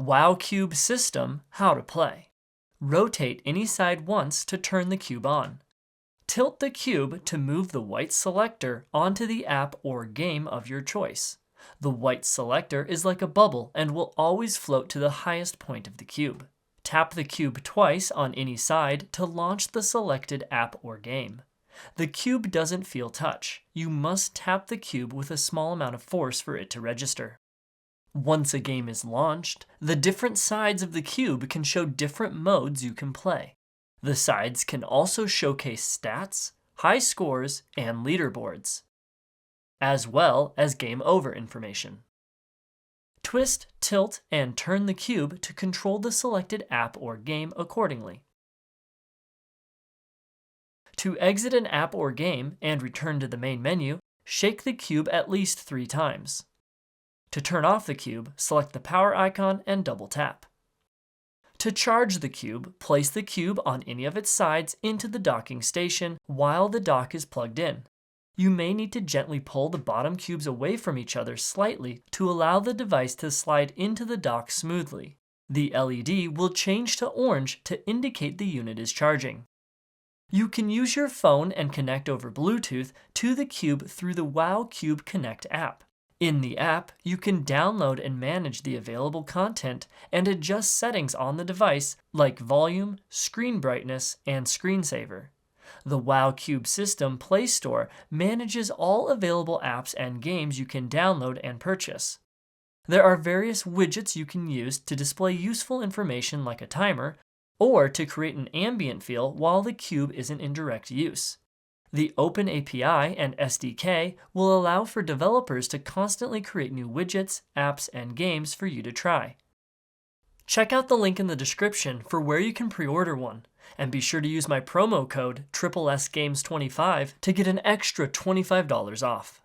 WOWCube System, how to play. Rotate any side once to turn the cube on. Tilt the cube to move the white selector onto the app or game of your choice. The white selector is like a bubble and will always float to the highest point of the cube. Tap the cube twice on any side to launch the selected app or game. The cube doesn't feel touch. You must tap the cube with a small amount of force for it to register. Once a game is launched, the different sides of the cube can show different modes you can play. The sides can also showcase stats, high scores, and leaderboards, as well as game over information. Twist, tilt, and turn the cube to control the selected app or game accordingly. To exit an app or game and return to the main menu, shake the cube at least 3 times. To turn off the cube, select the power icon and double tap. To charge the cube, place the cube on any of its sides into the docking station while the dock is plugged in. You may need to gently pull the bottom cubes away from each other slightly to allow the device to slide into the dock smoothly. The LED will change to orange to indicate the unit is charging. You can use your phone and connect over Bluetooth to the cube through the WOWCube Connect app. In the app, you can download and manage the available content and adjust settings on the device like volume, screen brightness, and screensaver. The WOWCube System Play Store manages all available apps and games you can download and purchase. There are various widgets you can use to display useful information like a timer, or to create an ambient feel while the cube isn't in direct use. The Open API and SDK will allow for developers to constantly create new widgets, apps, and games for you to try. Check out the link in the description for where you can pre-order one, and be sure to use my promo code SSSGames25 to get an extra $25 off.